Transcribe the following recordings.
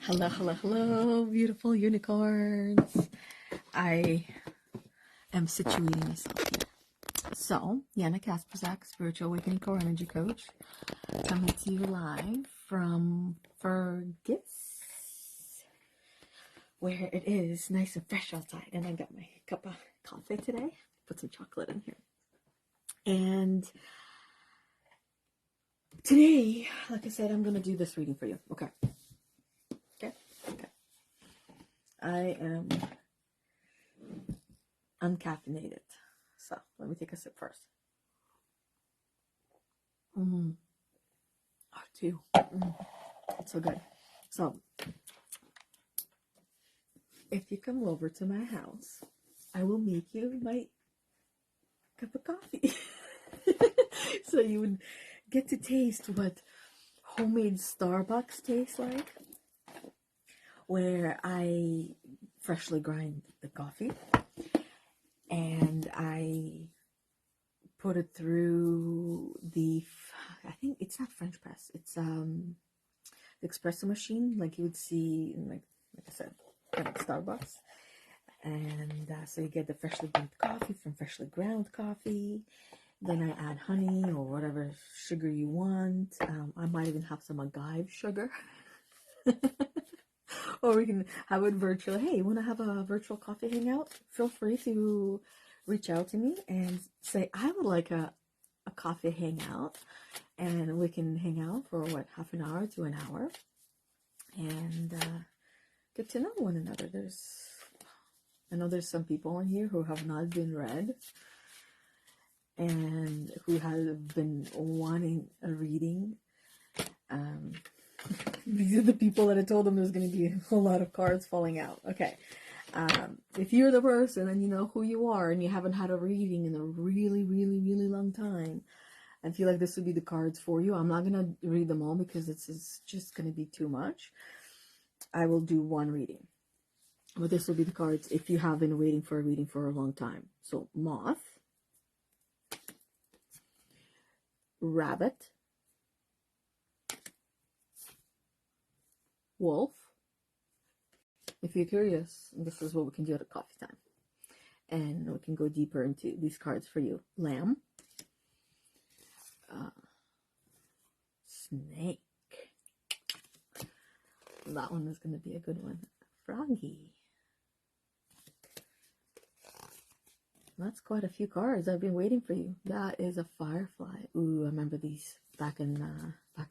Hello, hello, hello, beautiful unicorns. I am situating myself here. So, Yana Kasperczak, Spiritual Awakening Core Energy Coach, coming to you live from Fergus, where it is nice and fresh outside. And I got my cup of coffee today. Put some chocolate in here. And today, like I said, I'm going to do this reading for you. Okay. I am uncaffeinated. So let me take a sip first. Oh, too. It's so good. So if you come over to my house, I will make you my cup of coffee. So you would get to taste what homemade Starbucks tastes like, where I freshly grind the coffee and I put it through the, I think it's not French press, it's the espresso machine, like you would see in, like I said, Starbucks. And so you get the freshly ground coffee from freshly ground coffee. Then I add honey or whatever sugar you want. I might even have some agave sugar. Or we can have it virtual. Hey, you want to have a virtual coffee hangout? Feel free to reach out to me and say, I would like a coffee hangout. And we can hang out for, what, half an hour to an hour. And get to know one another. I know there's some people in here who have not been read. And who have been wanting a reading. These are the people that I told them there's going to be a whole lot of cards falling out. Okay. If you're the person and you know who you are and you haven't had a reading in a really, really, really long time, I feel like this would be the cards for you. I'm not going to read them all because it's just going to be too much. I will do one reading. But this will be the cards if you have been waiting for a reading for a long time. So, moth, rabbit, wolf. If you're curious, this is what we can do at coffee time. And we can go deeper into these cards for you. Lamb. Snake. That one is going to be a good one. Froggy. That's quite a few cards. I've been waiting for you. That is a firefly. Ooh, I remember these back in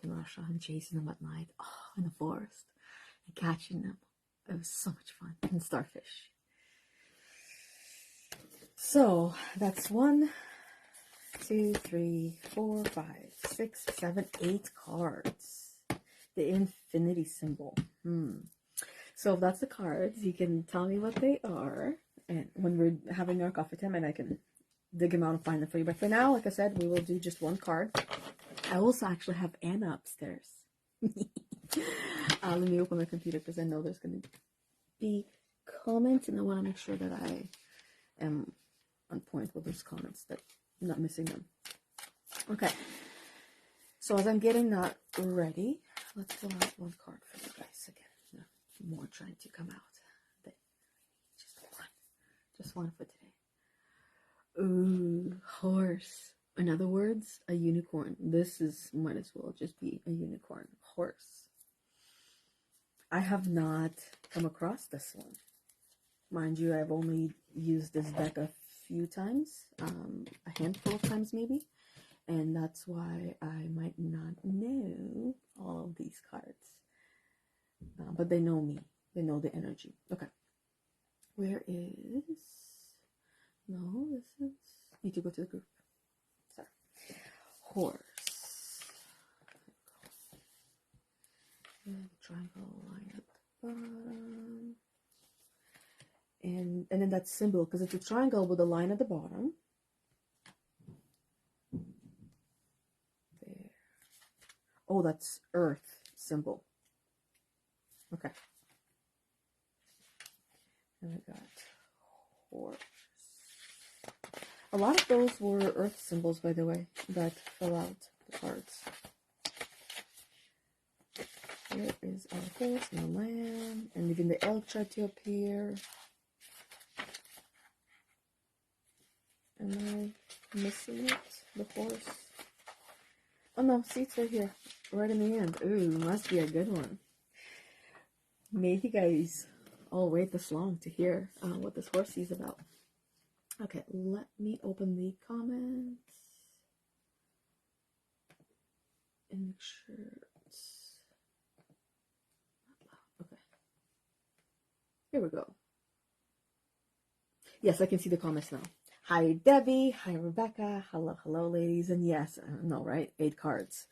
Russia and chasing them at night. Oh, in the forest and catching them. It was so much fun. And starfish. So that's 1, 2, 3, 4, 5, 6, 7, 8 cards. The infinity symbol. So if that's the cards, you can tell me what they are. And when we're having our coffee time, and I can dig them out and find them for you. But for now, like I said, we will do just one card. I also actually have Anna upstairs. Let me open my computer because I know there's going to be comments, and I want to make sure that I am on point with those comments, that I'm not missing them. Okay. So as I'm getting that ready, let's pull out one card for you guys again. No more trying to come out. Just one for today. Ooh, horse. In other words, a unicorn. This might as well just be a unicorn. Horse. I have not come across this one. Mind you, I've only used this deck a few times. A handful of times maybe. And that's why I might not know all of these cards. But they know me. They know the energy. Okay. Where is... No, this is... Need to go to the group. Sorry. Horse. And triangle line at the bottom. And then that symbol, because it's a triangle with a line at the bottom. There. Oh, that's earth symbol. Okay. And I got horse. A lot of those were earth symbols, by the way, that fill out the cards. Here is our horse and the lamb, and even the elk tried to appear. Am I missing it? The horse? Oh no, see, it's right here, right in the end. Ooh, must be a good one. Made you guys all wait this long to hear what this horsey is about. Okay, let me open the comments and make sure it's not loud. Okay, here we go. Yes, I can see the comments now. Hi, Debbie. Hi, Rebecca. Hello, hello, ladies. And yes, I know, right? 8 cards.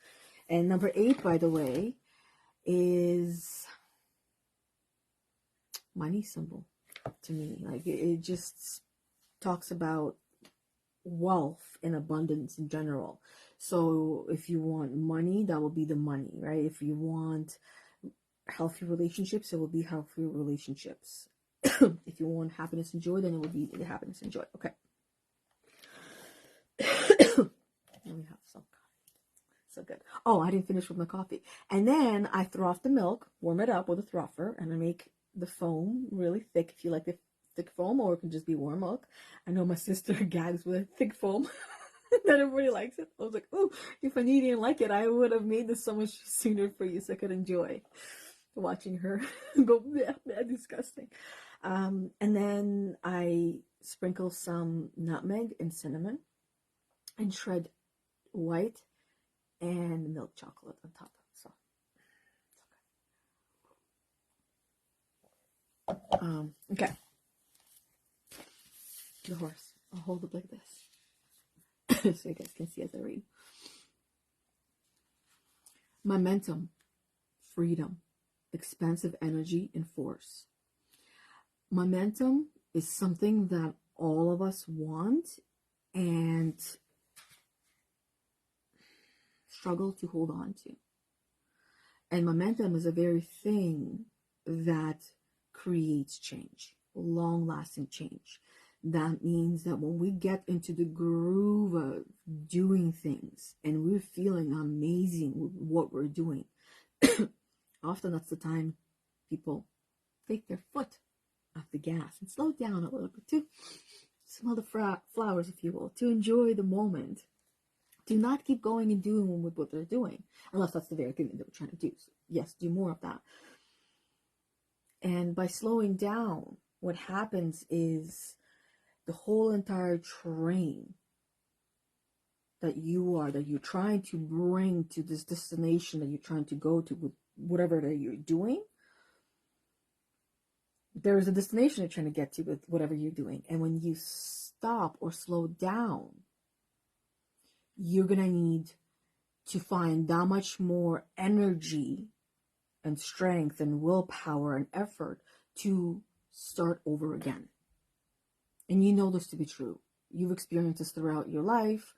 And number 8, by the way, is money symbol to me. Like, it just talks about wealth and abundance in general. So if you want money, that will be the money, right? If you want healthy relationships, it will be healthy relationships. If you want happiness and joy, then it will be the happiness and joy. Okay. Let me have some coffee. So good. Oh, I didn't finish with my coffee. And then I froth the milk, warm it up with a frother, and I make the foam really thick if you like the thick foam, or it can just be warm milk. I know my sister gags with thick foam. Not everybody likes it. I was like, oh, if I didn't like it, I would have made this so much sooner for you so I could enjoy watching her go, bleh, bleh, disgusting. And then I sprinkle some nutmeg and cinnamon and shred white and milk chocolate on top. So it's okay. Okay. The horse. I'll hold it like this so you guys can see as I read. Momentum, freedom, expansive energy, and force. Momentum is something that all of us want and struggle to hold on to. And momentum is a very thing that creates change, long-lasting change. That means that when we get into the groove of doing things and we're feeling amazing with what we're doing, often that's the time people take their foot off the gas and slow down a little bit to smell the flowers, if you will, to enjoy the moment. Do not keep going and doing with what they're doing, unless that's the very thing that they're trying to do. So yes, do more of that. And by slowing down, what happens is the whole entire train that you're trying to bring to this destination that you're trying to go to with whatever that you're doing, there's a destination you're trying to get to with whatever you're doing. And when you stop or slow down, you're going to need to find that much more energy and strength and willpower and effort to start over again. And you know this to be true. You've experienced this throughout your life,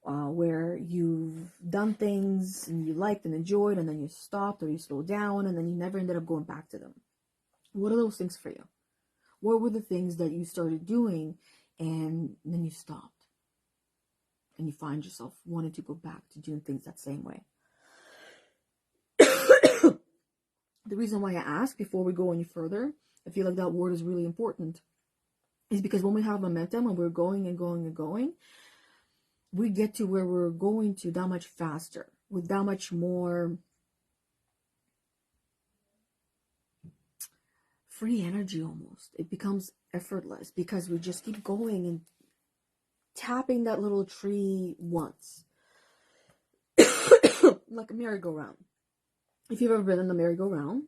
where you've done things and you liked and enjoyed, and then you stopped or you slowed down, and then you never ended up going back to them. What are those things for you? What were the things that you started doing and then you stopped? And you find yourself wanting to go back to doing things that same way. The reason why I ask before we go any further, I feel like that word is really important, is because when we have momentum and we're going and going and going, we get to where we're going to that much faster, with that much more free energy almost. It becomes effortless because we just keep going and tapping that little tree once. Like a merry-go-round. If you've ever been in a merry-go-round,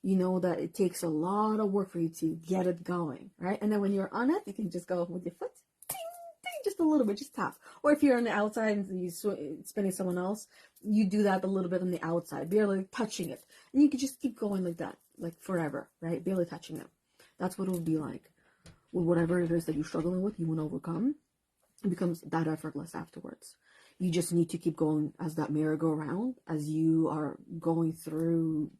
you know that it takes a lot of work for you to get it going, right? And then when you're on it, you can just go with your foot, ding, ding, just a little bit, just tap. Or if you're on the outside and you're spinning someone else, you do that a little bit on the outside, barely touching it. And you can just keep going like that, like forever, right? Barely touching it. That's what it will be like. With whatever it is that you're struggling with, you want to overcome. It becomes that effortless afterwards. You just need to keep going as that merry-go-round, as you are going through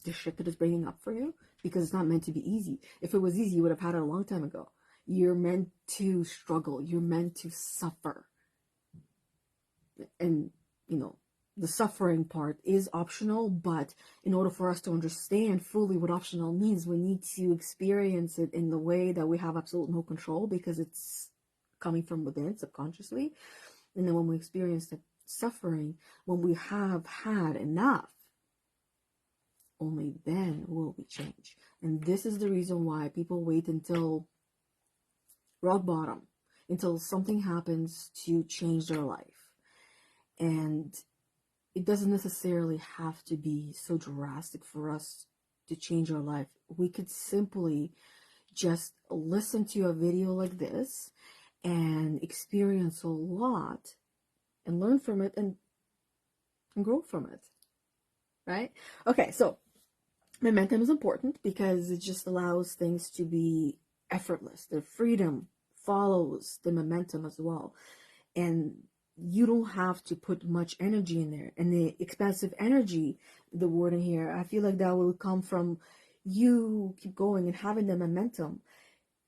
the shit that is bringing up for you, because it's not meant to be easy. If it was easy, you would have had it a long time ago. You're meant to struggle. You're meant to suffer. And, you know, the suffering part is optional, but in order for us to understand fully what optional means, we need to experience it in the way that we have absolute no control, because it's coming from within subconsciously. And then when we experience the suffering, when we have had enough, only then will we change. And this is the reason why people wait until rock bottom, until something happens to change their life. And it doesn't necessarily have to be so drastic for us to change our life. We could simply just listen to a video like this and experience a lot and learn from it and grow from it, right? Okay, so momentum is important because it just allows things to be effortless. The freedom follows the momentum as well. And you don't have to put much energy in there. And the expansive energy, the word in here, I feel like that will come from you keep going and having the momentum.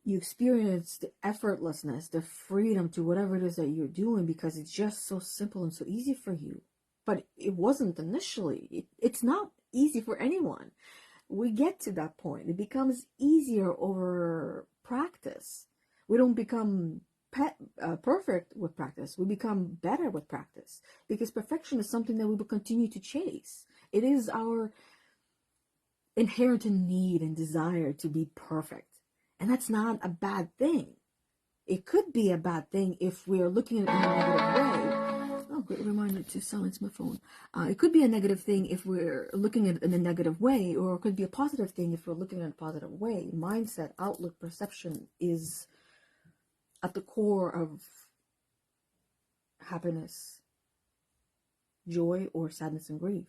You experience the effortlessness, the freedom to whatever it is that you're doing, because it's just so simple and so easy for you. But it wasn't initially. It's not easy for anyone. We get to that point. It becomes easier over practice. We don't become perfect with practice. We become better with practice, because perfection is something that we will continue to chase. It is our inherent need and desire to be perfect. And that's not a bad thing. It could be a bad thing if we're looking at it in a negative way. Oh, great reminder to silence my phone. It could be a negative thing if we're looking at it in a negative way, or it could be a positive thing if we're looking at it in a positive way. Mindset, outlook, perception is at the core of happiness, joy, or sadness and grief.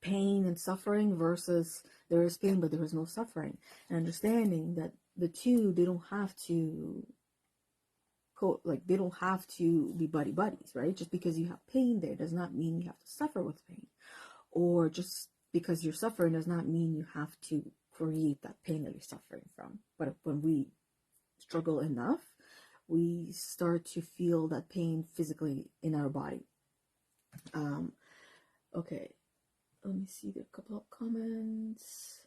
Pain and suffering versus there is pain but there is no suffering. And understanding that the two, they don't have to they don't have to be buddies, right? Just because you have pain there does not mean you have to suffer with pain. Or just because you're suffering does not mean you have to create that pain that you're suffering from. But when we struggle enough, we start to feel that pain physically in our body. Okay, let me see, there are a couple of comments.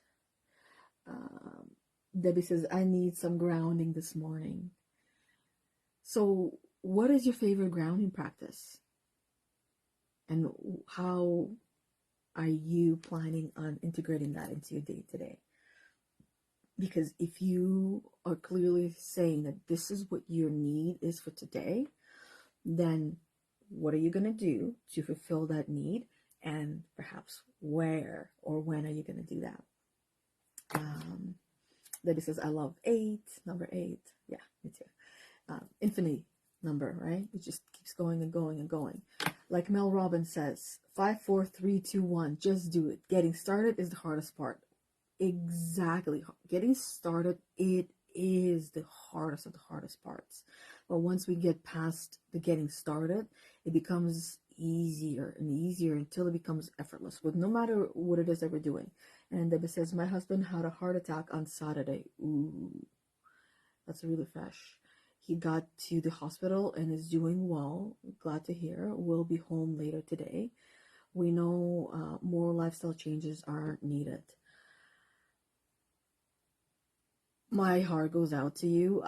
Debbie says, I need some grounding this morning. So what is your favorite grounding practice? And how are you planning on integrating that into your day today? Because if you are clearly saying that this is what your need is for today, then what are you going to do to fulfill that need? And perhaps where or when are you going to do that? Debbie says, I love 8, number 8. Yeah, me too. Infinity number, right? It just keeps going and going and going. Like Mel Robbins says, 5, 4, 3, 2, 1. Just do it. Getting started is the hardest part. Exactly. Getting started, it is the hardest of the hardest parts. But once we get past the getting started, it becomes easier and easier until it becomes effortless with no matter what it is that we're doing. And Debbie says, my husband had a heart attack on Saturday. Ooh, that's really fresh. He got to the hospital and is doing well. Glad to hear. Will be home later today. We know more lifestyle changes are needed. My heart goes out to you.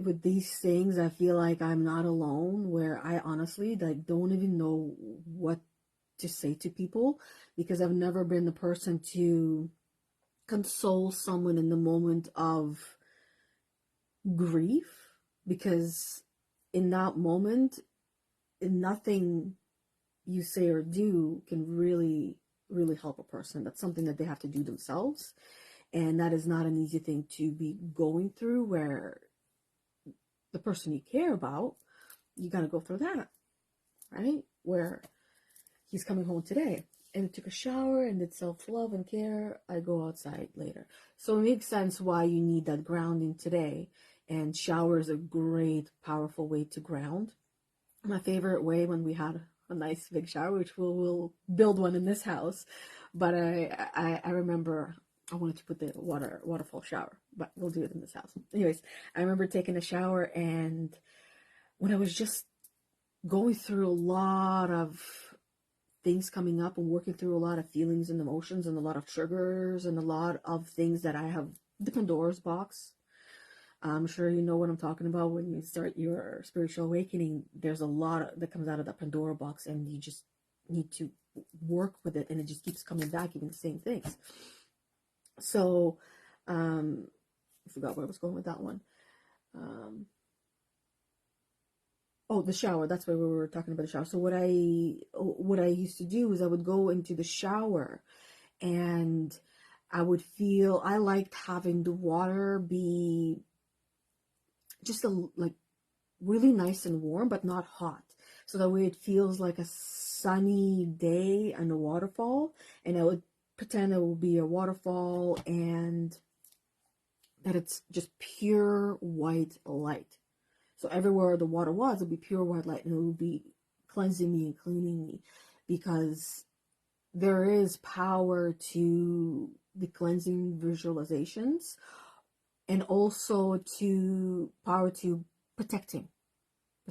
With these things, I feel like I'm not alone, where I honestly don't even know what to say to people, because I've never been the person to console someone in the moment of grief, because in that moment, nothing you say or do can really, really help a person. That's something that they have to do themselves. And that is not an easy thing to be going through, where the person you care about, you got to go through that, right? Where he's coming home today and took a shower and did self-love and care. I go outside later. So it makes sense why you need that grounding today. And shower is a great, powerful way to ground. My favorite way, when we had a nice big shower, which we'll build one in this house, but I remember I wanted to put the waterfall shower, but we'll do it in this house. Anyways, I remember taking a shower, and when I was just going through a lot of things coming up and working through a lot of feelings and emotions and a lot of triggers and a lot of things that I have, the Pandora's box. I'm sure you know what I'm talking about. When you start your spiritual awakening, there's a lot that comes out of that Pandora box, and you just need to work with it, and it just keeps coming back, even the same things. So, I forgot where I was going with that one. Oh, the shower. That's why we were talking about the shower. So what I used to do is I would go into the shower, and I liked having the water be just like really nice and warm, but not hot. So that way it feels like a sunny day and a waterfall. And I would pretend it will be a waterfall and that it's just pure white light. So everywhere the water was, it would be pure white light, and it would be cleansing me and cleaning me, because there is power to the cleansing visualizations, and also to power to protection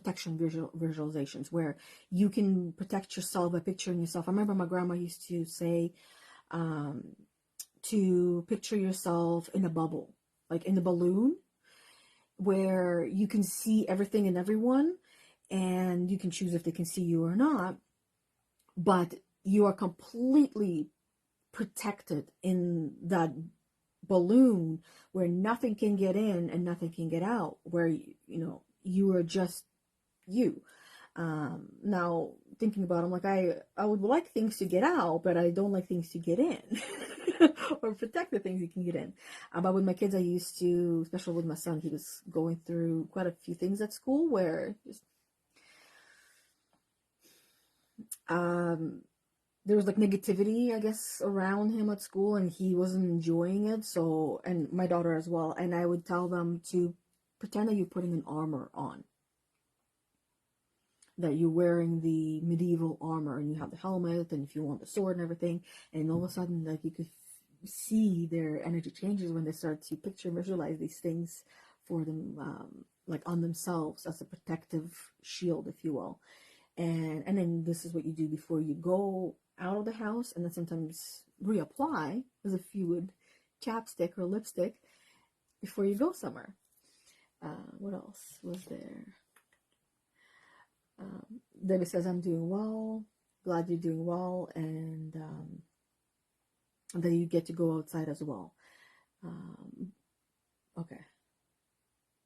visualizations, where you can protect yourself by picturing yourself. I remember my grandma used to say to picture yourself in a bubble, like in a balloon, where you can see everything and everyone, and you can choose if they can see you or not, but you are completely protected in that balloon, where nothing can get in and nothing can get out, where you are just you. Now thinking about it, I'm like, I would like things to get out, but I don't like things to get in or protect the things you can get in. But with my kids, I used to, especially with my son, he was going through quite a few things at school where just there was like negativity, I guess, around him at school, and he wasn't enjoying it. So, and my daughter as well. And I would tell them to pretend that you're putting an armor on, that you're wearing the medieval armor, and you have the helmet, and if you want the sword and everything, and all of a sudden, like, you could see their energy changes when they start to picture and visualize these things for them, like on themselves as a protective shield, if you will. And then this is what you do before you go out of the house, and then sometimes reapply as if you would chapstick or lipstick before you go somewhere. What else was there? Debbie says, I'm doing well, glad you're doing well, and that you get to go outside as well. Okay.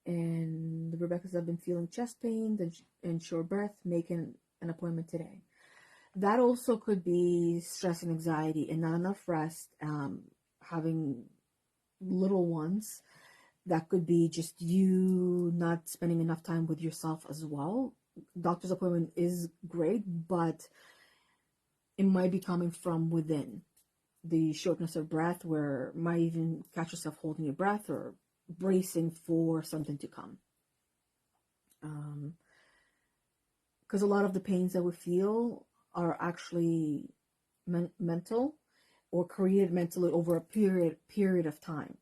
And Rebecca says, I've been feeling chest pain and short breath, making an appointment today. That also could be stress and anxiety and not enough rest, having little ones. That could be just you not spending enough time with yourself as well. Doctor's appointment is great, but it might be coming from within. The shortness of breath, where you might even catch yourself holding your breath or bracing for something to come. Because a lot of the pains that we feel are actually mental, or created mentally over a period of time.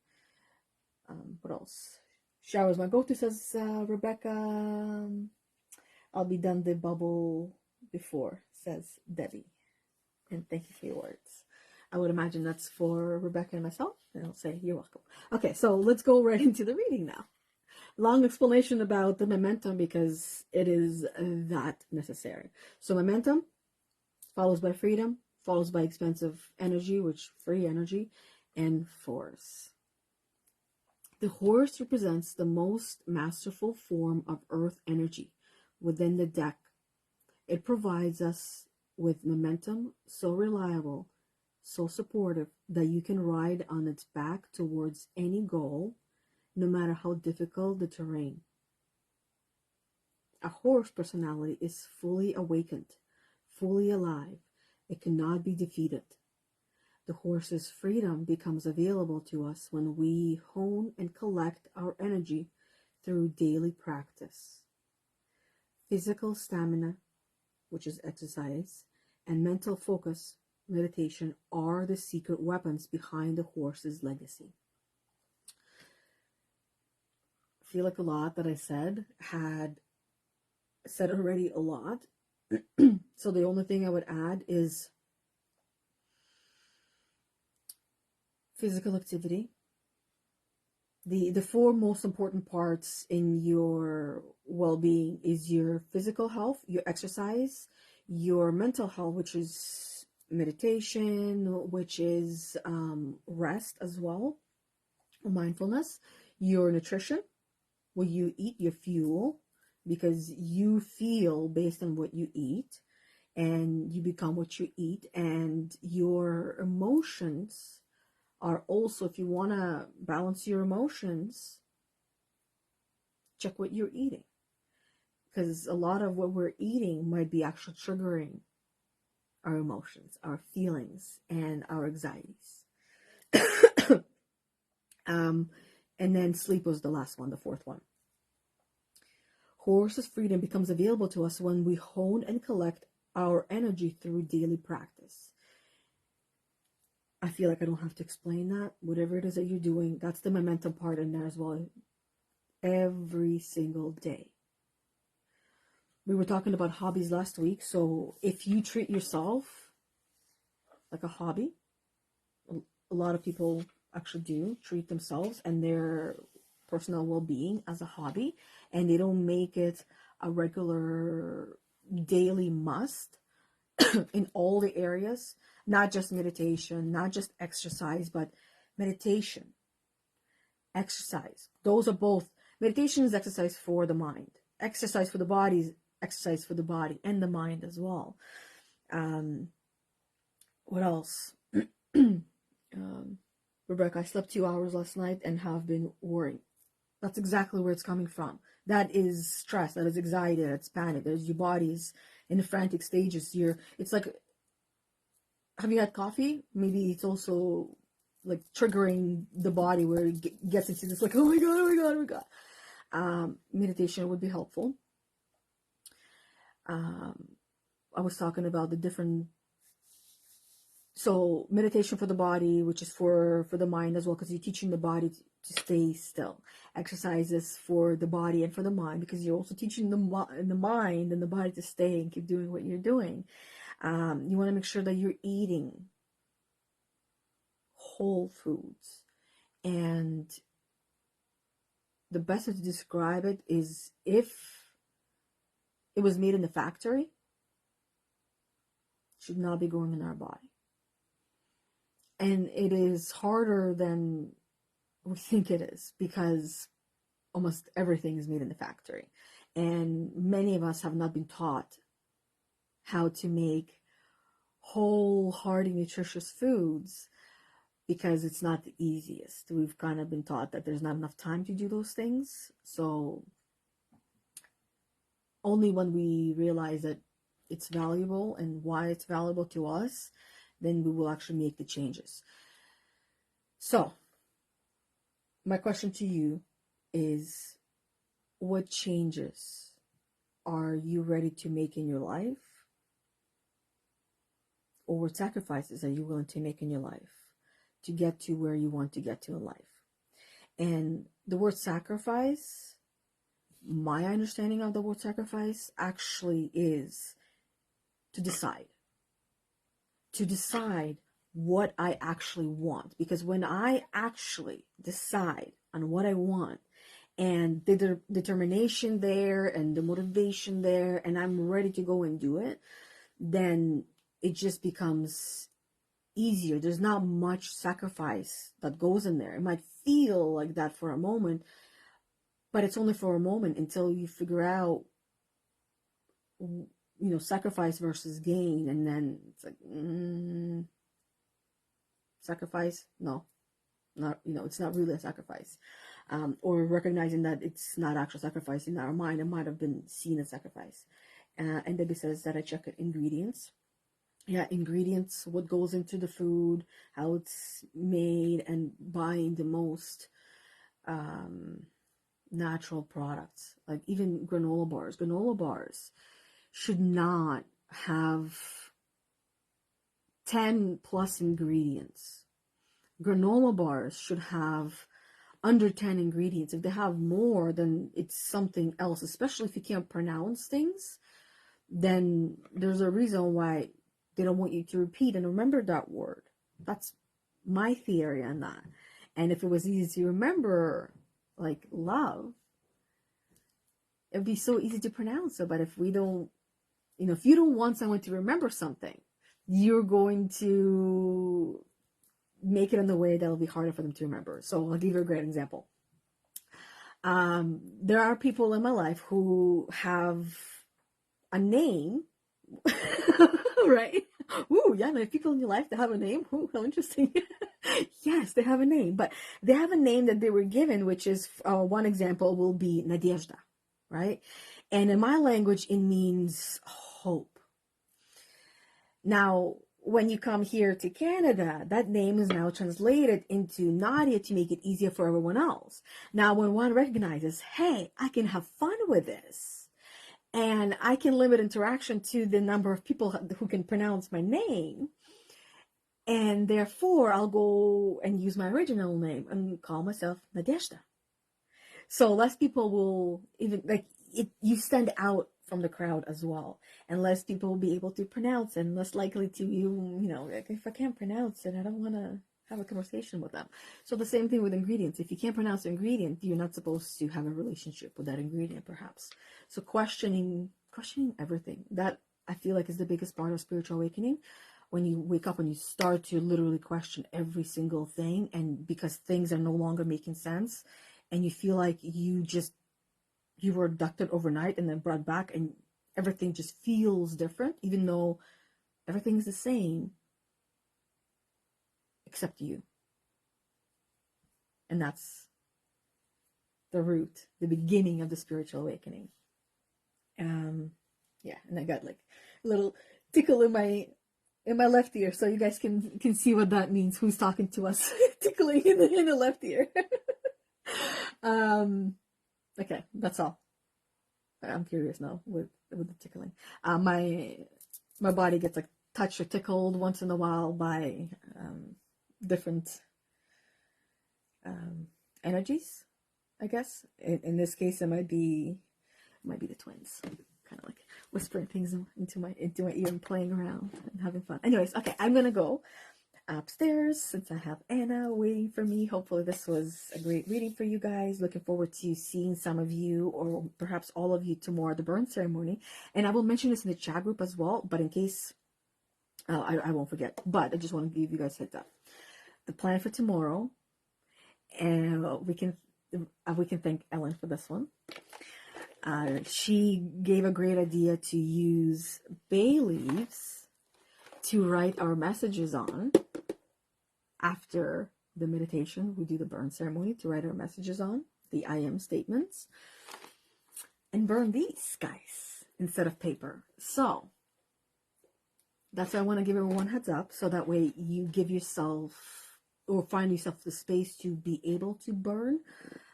What else? Showers my go-to, says Rebecca. I'll be done the bubble before, says Debbie. And thank you for your words. I would imagine that's for Rebecca and myself. And I'll say, you're welcome. Okay, so let's go right into the reading now. Long explanation about the momentum, because it is that necessary. So momentum follows by freedom, follows by expansive energy, which free energy, and force. The horse represents the most masterful form of earth energy within the deck. It provides us with momentum so reliable, so supportive, that you can ride on its back towards any goal, no matter how difficult the terrain. A horse personality is fully awakened, fully alive. It cannot be defeated. The horse's freedom becomes available to us when we hone and collect our energy through daily practice. Physical stamina, which is exercise, and mental focus, meditation, are the secret weapons behind the horse's legacy. I feel like a lot that I said had said already a lot, So the only thing I would add is physical activity. The four most important parts in your well-being is your physical health, your exercise, your mental health, which is meditation, which is rest as well, mindfulness, your nutrition, what you eat, your fuel, because you feel based on what you eat and you become what you eat, and your emotions are also, if you want to balance your emotions, check what you're eating, because a lot of what we're eating might be actually triggering our emotions, our feelings, and our anxieties. And then sleep was the last one, the fourth one. Horse's freedom becomes available to us when we hone and collect our energy through daily practice. I feel like I don't have to explain that. Whatever it is that you're doing, that's the momentum part in there as well. Every single day. We were talking about hobbies last week. So if you treat yourself like a hobby, a lot of people actually do treat themselves and their personal well-being as a hobby, and they don't make it a regular daily must in all the areas, not just meditation, not just exercise, but meditation, exercise. Those are both. Meditation is exercise for the mind. Exercise for the body is exercise for the body and the mind as well. What else? Rebecca, I slept 2 hours last night and have been worrying. That's exactly where it's coming from. That is stress, that is anxiety, that's panic. There's your body's in the frantic stages. It's like, have you had coffee? Maybe it's also like triggering the body where it gets into this like, oh my god, oh my god, oh my god. Meditation would be helpful. I was talking about the different. So meditation for the body, which is for the mind as well, because you're teaching the body to stay still. Exercises for the body and for the mind, because you're also teaching the mind and the body to stay and keep doing what you're doing. You want to make sure that you're eating whole foods. And the best way to describe it is, if it was made in the factory, it should not be going in our body. And it is harder than we think it is, because almost everything is made in the factory. And many of us have not been taught how to make wholehearted, nutritious foods, because it's not the easiest. We've kind of been taught that there's not enough time to do those things. So only when we realize that it's valuable and why it's valuable to us, then we will actually make the changes. So my question to you is, what changes are you ready to make in your life? Or what sacrifices are you willing to make in your life to get to where you want to get to in life? And the word sacrifice, my understanding of the word sacrifice actually is to decide. To decide what I actually want. Because when I actually decide on what I want, and the determination there and the motivation there, and I'm ready to go and do it, then it just becomes easier. There's not much sacrifice that goes in there. It might feel like that for a moment, but it's only for a moment until you figure out, sacrifice versus gain. And then it's like, sacrifice? No, not, it's not really a sacrifice. Or recognizing that it's not actual sacrifice in our mind. It might have been seen as sacrifice. And Debbie says that I check ingredients. Yeah, ingredients, what goes into the food, how it's made, and buying the most natural products. Like even granola bars. Granola bars should not have 10 plus ingredients. Granola bars should have under 10 ingredients. If they have more, then it's something else, especially if you can't pronounce things. then there's a reason why they don't want you to repeat and remember that word. That's my theory on that. And if it was easy to remember, like love, it'd be so easy to pronounce it. But if we don't, if you don't want someone to remember something, you're going to make it in the way that'll be harder for them to remember. So I'll give you a great example. There are people in my life who have a name, right? Ooh, yeah, there are people in your life that have a name. Ooh, how interesting. Yes, they have a name, but they have a name that they were given, which is, one example will be Nadezhda, right? And in my language, it means hope. Now, when you come here to Canada, that name is now translated into Nadia to make it easier for everyone else. Now, when one recognizes, hey, I can have fun with this, and I can limit interaction to the number of people who can pronounce my name, and therefore I'll go and use my original name and call myself Nadezhda. So less people will even, like, you stand out from the crowd as well, and less people will be able to pronounce, and less likely to like, if I can't pronounce it, I don't want to have a conversation with them. So the same thing with ingredients. If you can't pronounce an ingredient, you're not supposed to have a relationship with that ingredient, perhaps. So questioning everything, that I feel like is the biggest part of spiritual awakening. When you wake up and you start to literally question every single thing, and because things are no longer making sense, and you feel like you were abducted overnight and then brought back, and everything just feels different, even though everything's the same except you. And that's the root, the beginning of the spiritual awakening. Yeah, and I got like a little tickle in my left ear, so you guys can see what that means. Who's talking to us? Tickling in the left ear. Okay, that's all. I'm curious now with the tickling. My body gets like touched or tickled once in a while by different energies, I guess. In this case, it might be the twins, kind of like whispering things into my ear and playing around and having fun. Anyways, okay, I'm gonna go upstairs since I have Anna waiting for me. Hopefully this was a great reading for you guys. Looking forward to seeing some of you, or perhaps all of you, tomorrow at the burn ceremony. And I will mention this in the chat group as well, but in case I won't forget. But I just want to give you guys a heads up. The plan for tomorrow, and we can thank Ellen for this one. She gave a great idea to use bay leaves to write our messages on. After the meditation, we do the burn ceremony to write our messages on, the I am statements, and burn these guys instead of paper. So that's why I want to give everyone heads up, so that way you give yourself or find yourself the space to be able to burn,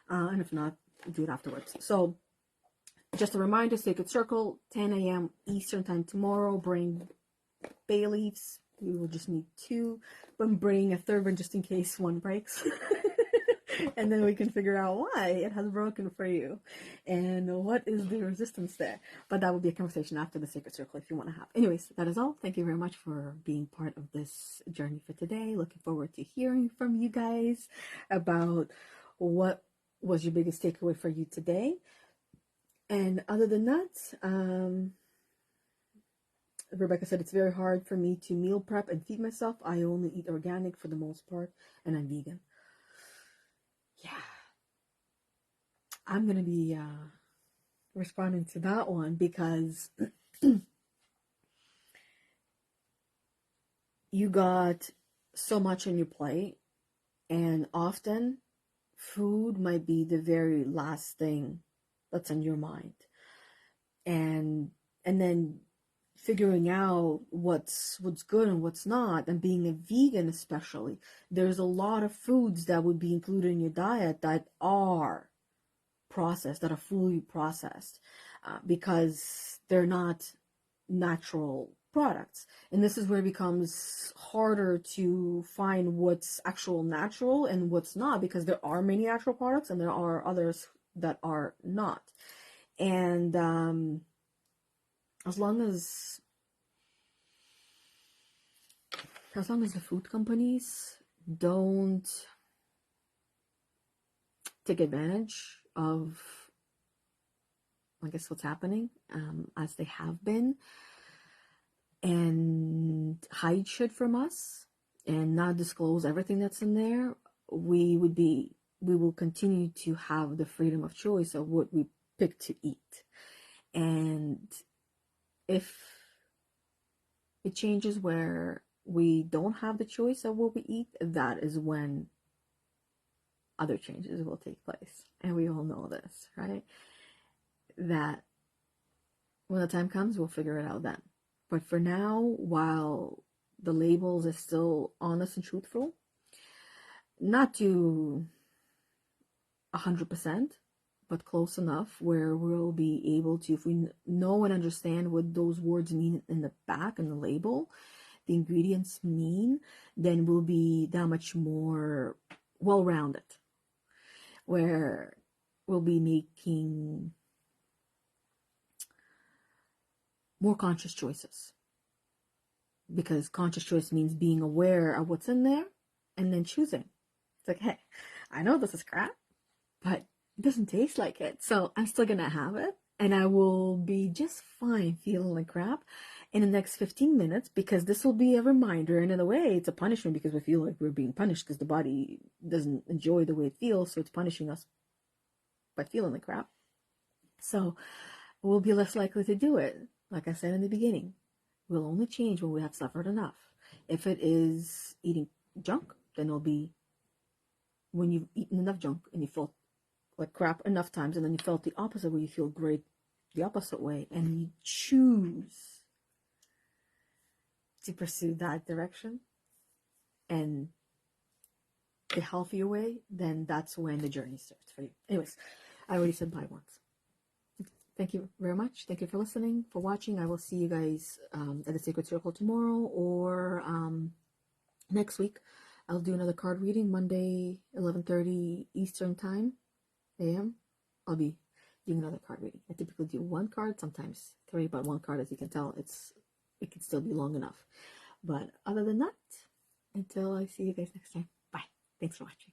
and if not, do it afterwards. So just a reminder, Sacred Circle, 10 a.m. Eastern time tomorrow. Bring bay leaves. We will just need 2, but I'm bringing a 3rd one just in case one breaks. And then we can figure out why it has broken for you and what is the resistance there. But that will be a conversation after the Sacred Circle if you want to have. Anyways, that is all. Thank you very much for being part of this journey for today. Looking forward to hearing from you guys about what was your biggest takeaway for you today. And other than that, Rebecca said, it's very hard for me to meal prep and feed myself. I only eat organic for the most part, and I'm vegan. Yeah. I'm going to be responding to that one because you got so much on your plate, and often food might be the very last thing that's on your mind. And then figuring out what's good and what's not, and being a vegan especially, there's a lot of foods that would be included in your diet that are processed, that are fully processed, because they're not natural products. And this is where it becomes harder to find what's actual natural and what's not, because there are many natural products and there are others that are not. And as long as the food companies don't take advantage of, I guess, what's happening, as they have been, and hide shit from us and not disclose everything that's in there, we will continue to have the freedom of choice of what we pick to eat. And if it changes where we don't have the choice of what we eat, that is when other changes will take place. And we all know this, right? That when the time comes, we'll figure it out then. But for now, while the labels are still honest and truthful, not to 100%, but close enough where we'll be able to, if we know and understand what those words mean in the back and the label, the ingredients mean, then we'll be that much more well-rounded, where we'll be making more conscious choices. Because conscious choice means being aware of what's in there and then choosing. It's like, hey, I know this is crap, but it doesn't taste like it, so I'm still gonna have it, and I will be just fine feeling like crap in the next 15 minutes, because this will be a reminder, and in a way it's a punishment, because we feel like we're being punished because the body doesn't enjoy the way it feels, so it's punishing us by feeling like crap. So we'll be less likely to do it. Like I said in the beginning, we'll only change when we have suffered enough. If it is eating junk, then it'll be when you've eaten enough junk and you felt like crap enough times, and then you felt the opposite way, you feel great the opposite way, and you choose to pursue that direction and the healthier way, then that's when the journey starts for you. Anyways, I already said bye once. Thank you very much. Thank you for listening, for watching. I will see you guys at the Sacred Circle tomorrow, or next week. I'll do another card reading Monday, 11:30 Eastern Time, a.m. I'll be doing another card reading. I typically do one card, sometimes three, but one card, as you can tell, it can still be long enough. But other than that, until I see you guys next time, bye. Thanks for watching.